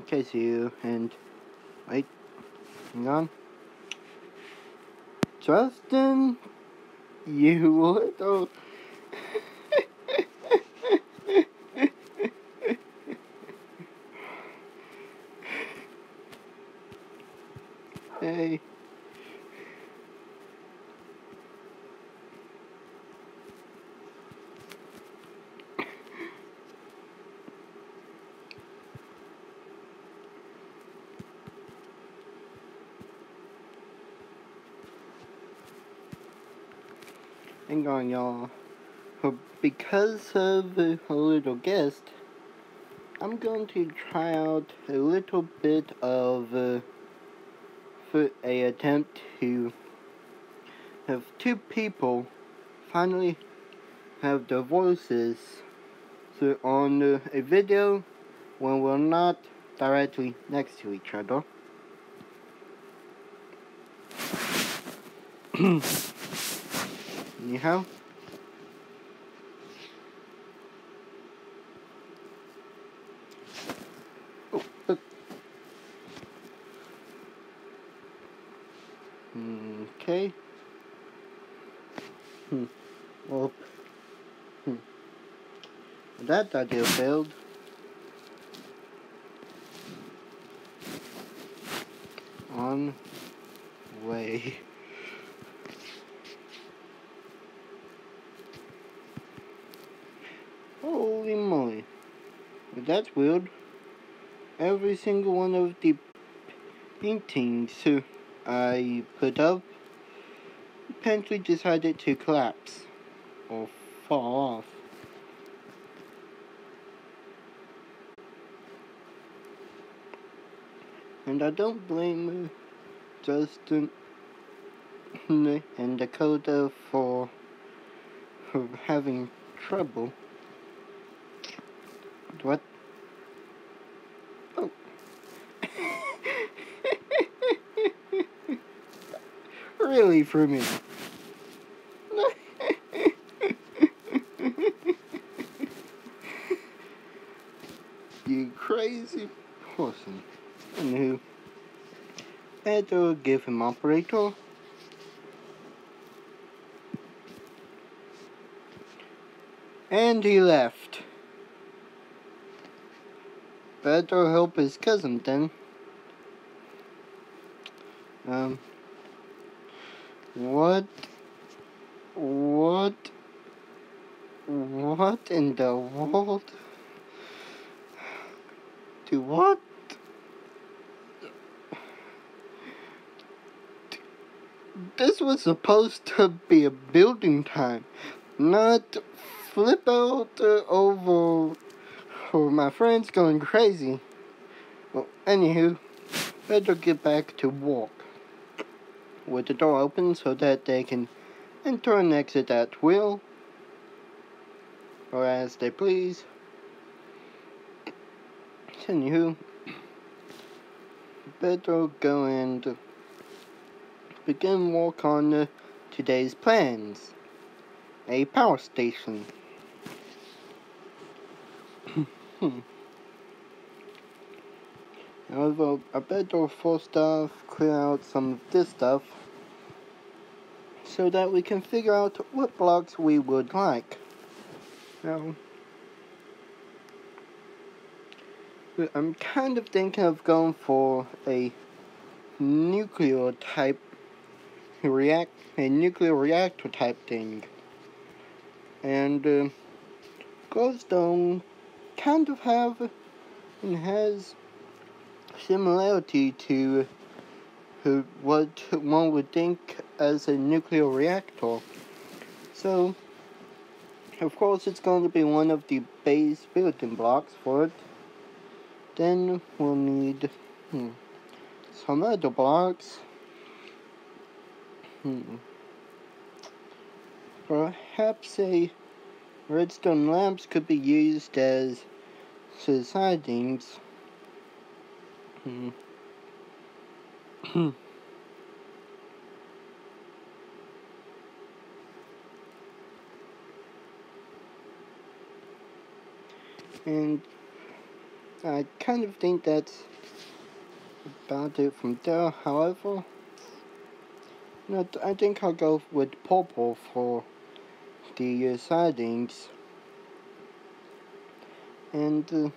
Casey and wait, hang on. Justin, you little. Hey. Hang on, y'all. Because of a little guest, I'm going to try out a little bit of a attempt to have two people finally have their voices on a video when we're not directly next to each other. Anyhow. Oh, look. Okay. Well, that idea failed. On way. Holy moly. That's weird. Every single one of the paintings I put up apparently decided to collapse or fall off. And I don't blame Justin and Dakota for having trouble. What? Oh. Really, for me? You crazy person. Anywho, I had to give him operator. And he left. Better help his cousin then. What in the world? To what? This was supposed to be a building time, not flip out over my friends going crazy. Well, anywho, better get back to work. With the door open so that they can enter and exit at will, or as they please. Anywho, better go and begin work on today's plans. A power station. However, I better first off clear out some of this stuff so that we can figure out what blocks we would like. Now, I'm kind of thinking of going for a nuclear reactor type thing. And Glowstone kind of has similarity to what one would think as a nuclear reactor. So, of course, it's going to be one of the base building blocks for it. Then we'll need some other blocks. Perhaps a redstone lamps could be used as sidings. And I kind of think that's about it from there. However, I think I'll go with purple for the sidings, and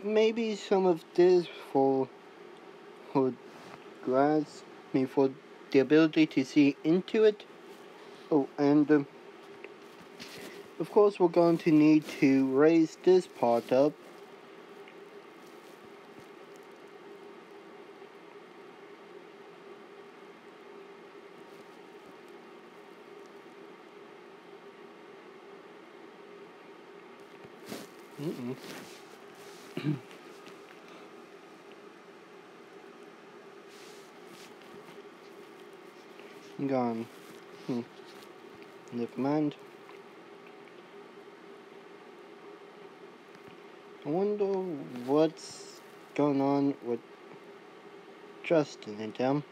maybe some of this for glass, for the ability to see into it. Oh, and of course we're going to need to raise this part up. Gone. Never mind. I wonder what's going on with Justin and them.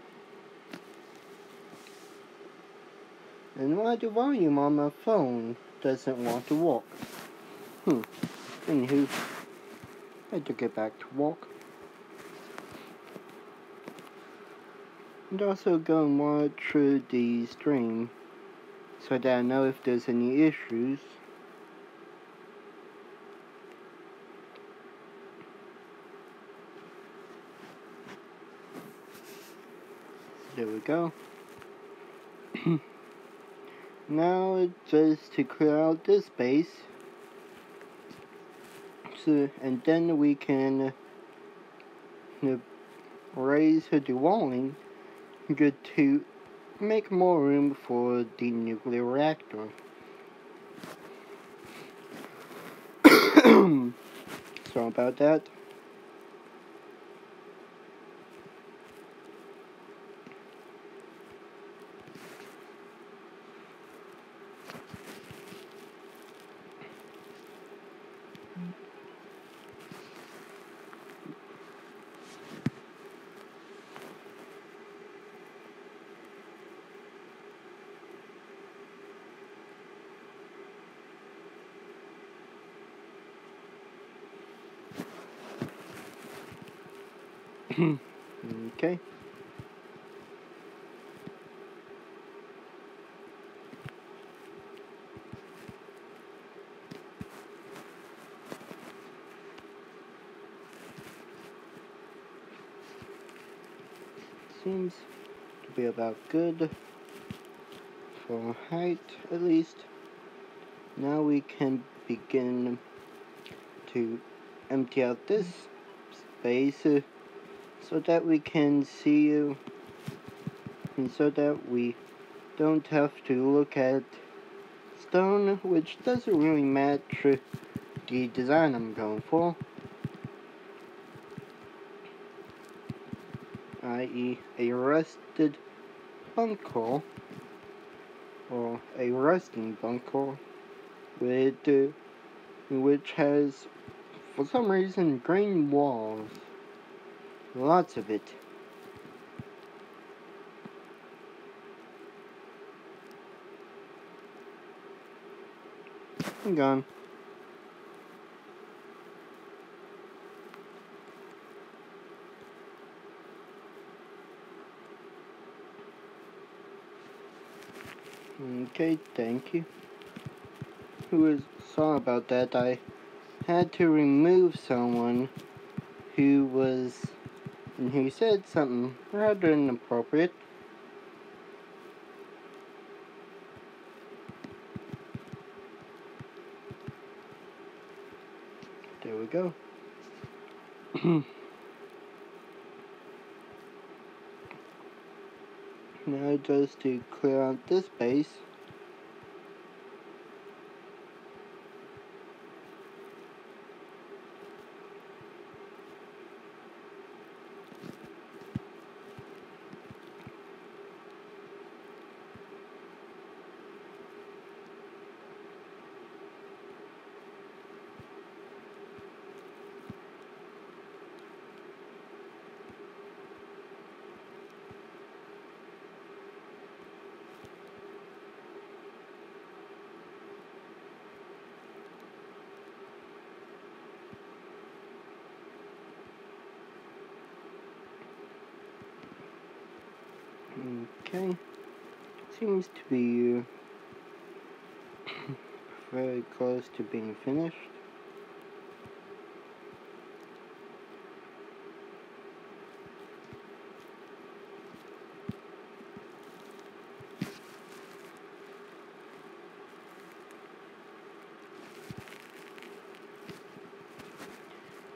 And why the volume on my phone doesn't want to work. Anywho, I had to get back to work. And also go and watch through the stream so that I know if there's any issues. There we go. Now just to clear out this space. So, and then we can raise the walling good to make more room for the nuclear reactor. Sorry about that. Okay. Seems to be about good for height, at least. Now we can begin to empty out this space so that we can see and so that we don't have to look at stone, which doesn't really match the design I'm going for, i.e. a rusted bunker or a rusting bunker with which has, for some reason, green walls. Lots of it. I'm gone. Okay, thank you. Sorry about that. I had to remove someone who said something rather inappropriate. There we go. Now just to clear out this base. Okay, seems to be very close to being finished.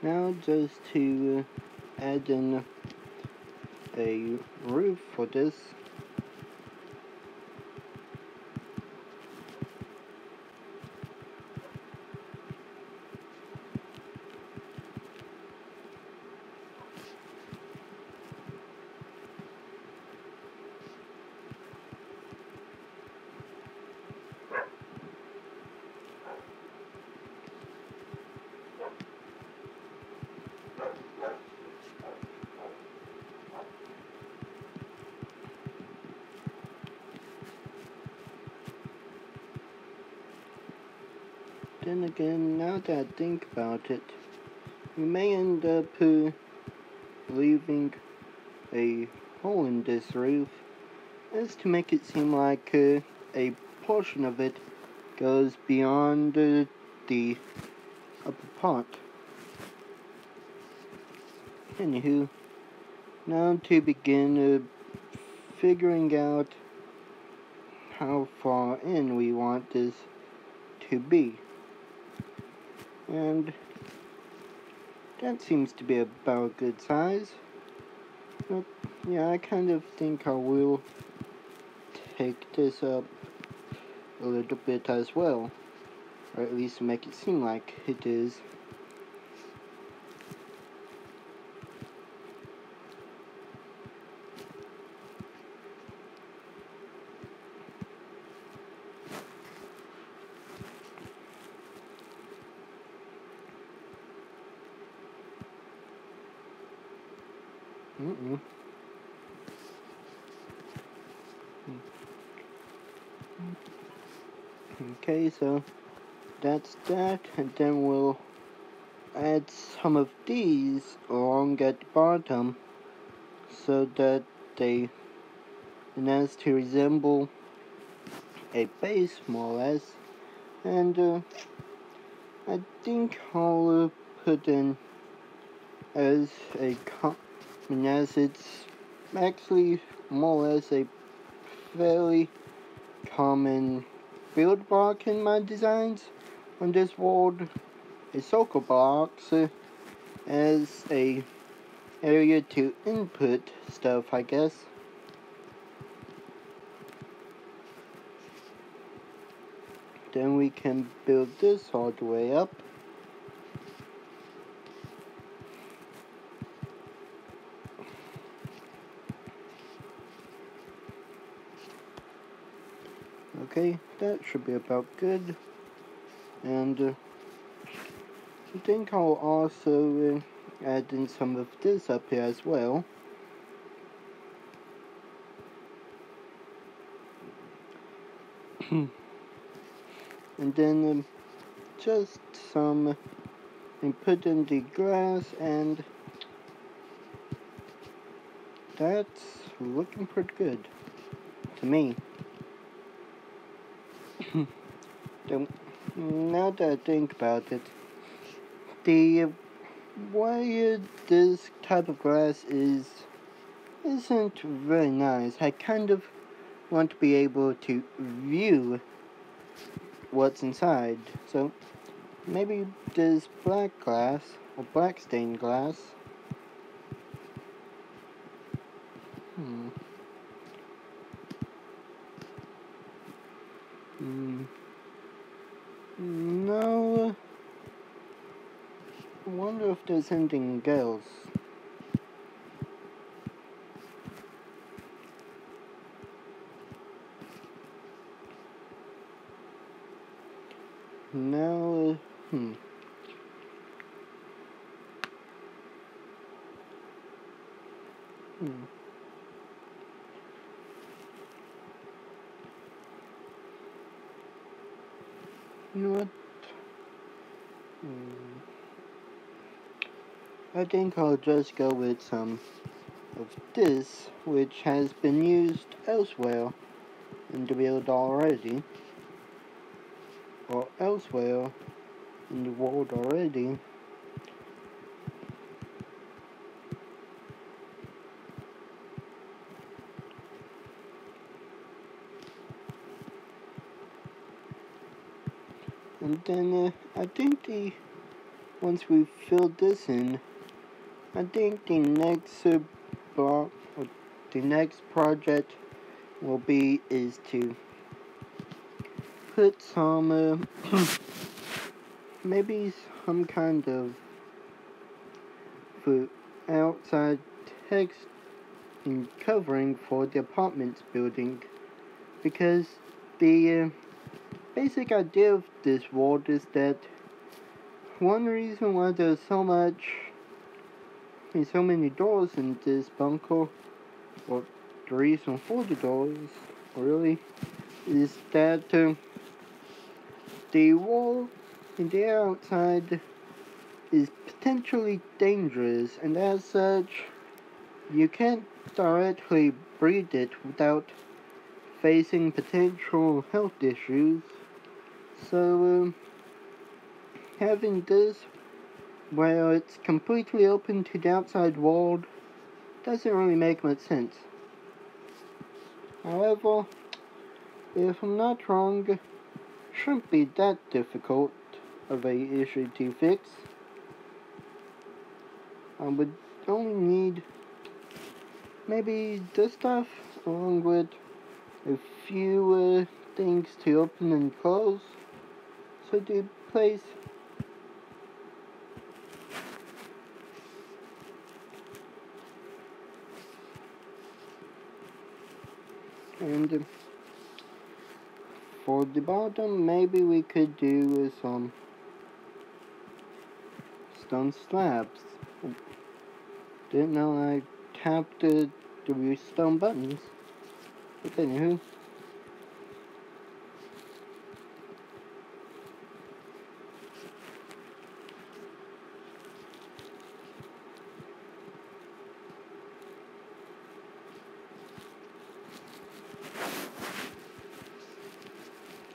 Now just to add in a roof for this. Then again, now that I think about it, we may end up leaving a hole in this roof as to make it seem like a portion of it goes beyond the upper part. Anywho, now to begin figuring out how far in we want this to be. And that seems to be about a good size. But yeah, I kind of think I will take this up a little bit as well. Or at least make it seem like it is. Okay, so that's that, and then we'll add some of these along at the bottom so that they as to resemble a base more or less. And I think I'll put in as as it's actually more or less a fairly common build block in my designs on this world, a circle box as a area to input stuff, I guess. Then we can build this all the way up. Okay, that should be about good. And I think I'll also add in some of this up here as well. And then just some input in the grass, and that's looking pretty good to me. Now that I think about it, the way this type of grass isn't very nice. I kind of want to be able to view what's inside. So maybe this black glass or black stained glass. No. I wonder if there's anything else. Now, You know what? I think I'll just go with some of this, which has been used elsewhere in the build already, or elsewhere in the world already. And then I think once we fill this in, I think the next block, or the next project will be is to put some maybe some kind of outside text and covering for the apartments building, because the basic idea of this world is that one reason why there's so many doors in this bunker, or the reason for the doors really, is that the wall in the outside is potentially dangerous, and as such you can't directly breathe it without facing potential health issues. So having this where it's completely open to the outside world doesn't really make much sense. However, if I'm not wrong, shouldn't be that difficult of a issue to fix. I would only need maybe this stuff along with a few things to open and close, so the place and for the bottom maybe we could do some stone slabs. Didn't know I tapped the stone buttons, but anywho.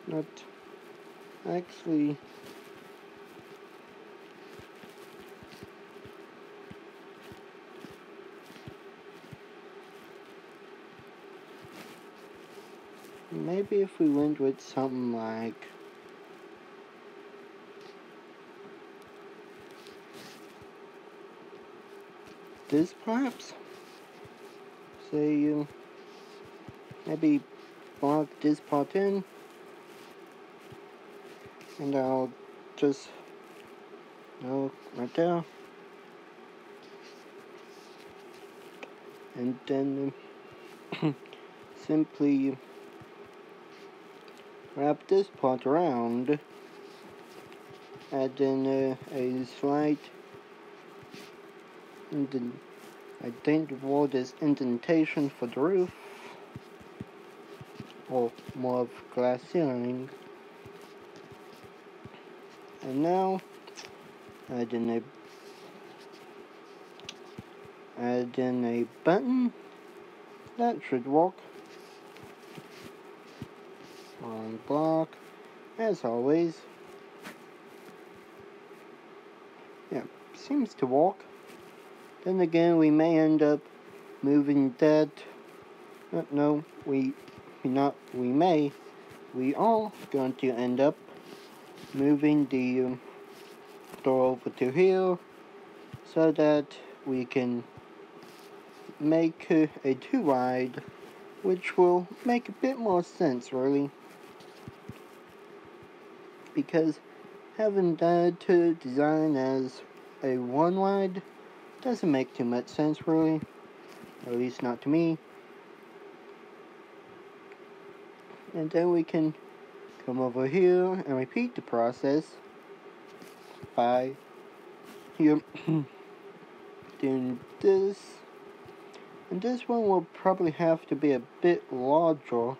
Not actually. Maybe if we went with something like this, perhaps. Say you maybe block this part in, and I'll just right there, and then simply wrap this part around, add in a slight I think the wall is indentation for the roof, or more of glass ceiling. And now add in a button that should work on block as always. Yeah, seems to work. Then again, we may end up moving that. No, we are going to end up moving the door over to here, so that we can make a 2 wide, which will make a bit more sense really, because having that design as a 1 wide doesn't make too much sense really, at least not to me. And then we can come over here and repeat the process by here doing this, and this one will probably have to be a bit larger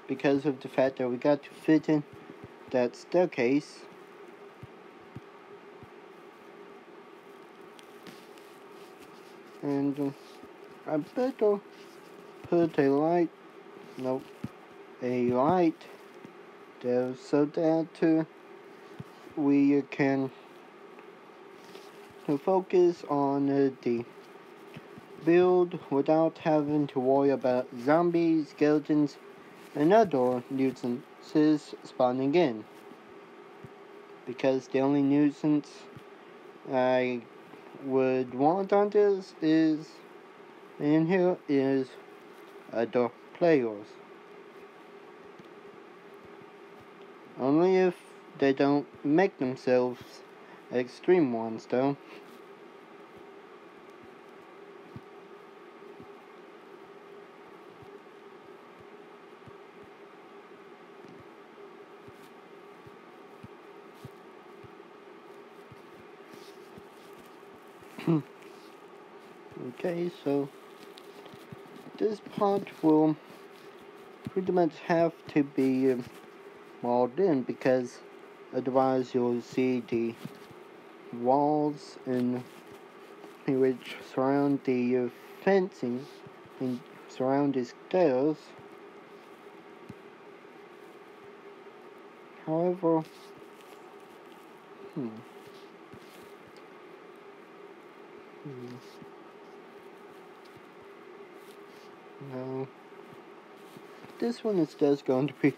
because of the fact that we got to fit in that staircase. And I better put a light there so that we can focus on the build without having to worry about zombies, skeletons, and other nuisances spawning in. Because the only nuisance I would want on this is in here is other players. Only if they don't make themselves extreme ones, though. Okay, so this part will pretty much have to be walled in, because otherwise you'll see the walls in which surround the fencing and surround the stairs. However, no, this one is just going to be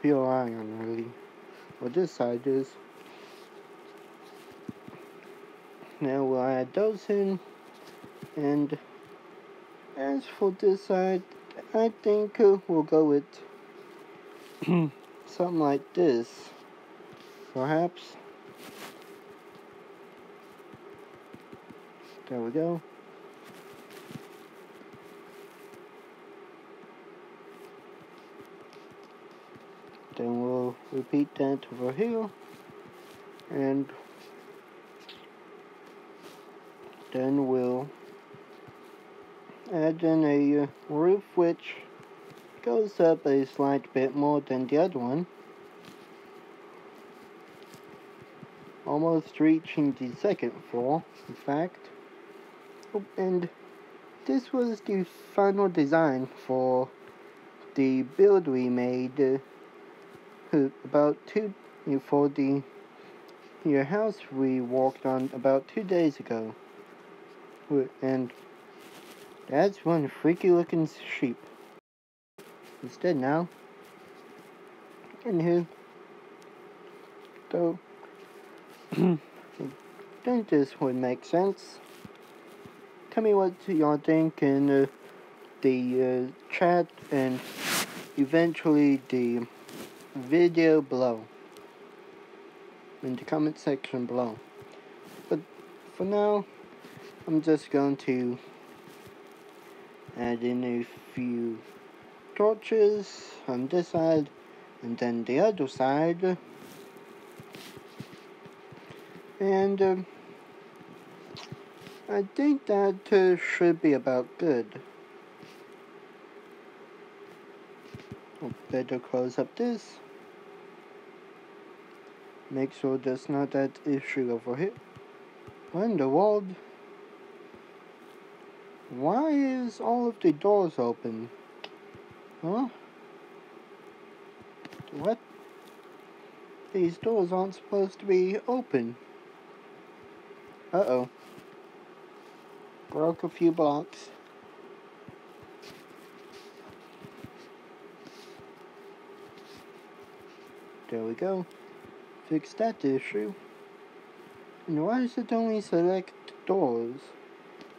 pure iron, really. Well, this side is. Now we'll add those in, and as for this side, I think we'll go with something like this, perhaps. There we go. Then we'll repeat that over here, and then we'll add in a roof which goes up a slight bit more than the other one, almost reaching the second floor, in fact. And this was the final design for the build we made for the house we walked on about 2 days ago. And that's one freaky looking sheep. It's dead now. Anywho, though, I think this would make sense. Tell me what y'all think in the chat and eventually the video below, in the comment section below. But for now, I'm just going to add in a few torches on this side and then the other side, and I think that should be about good. I'll better close up this. Make sure there's not that issue over here. What in the world? Why is all of the doors open? Huh? What? These doors aren't supposed to be open. Uh-oh. Broke a few blocks. There we go. Fix that issue. And why does it only select doors?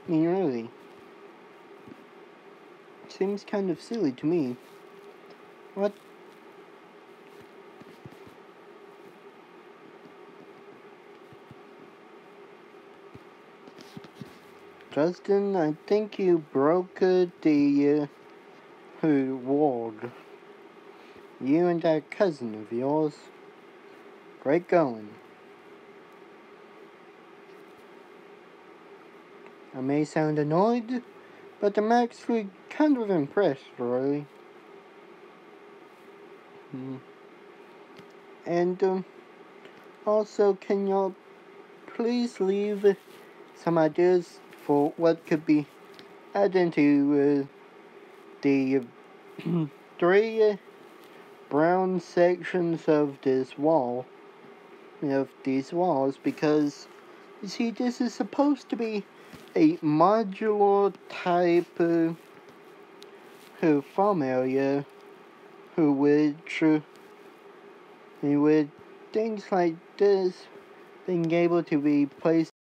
I mean, really. Seems kind of silly to me. What? Justin, I think you broke the wall. You and that cousin of yours. Great going. I may sound annoyed, but I'm actually kind of impressed, really. And also, can y'all please leave some ideas for what could be added into the 3 brown sections of this wall, of these walls, because you see, this is supposed to be a modular type farm area, which with things like this being able to be placed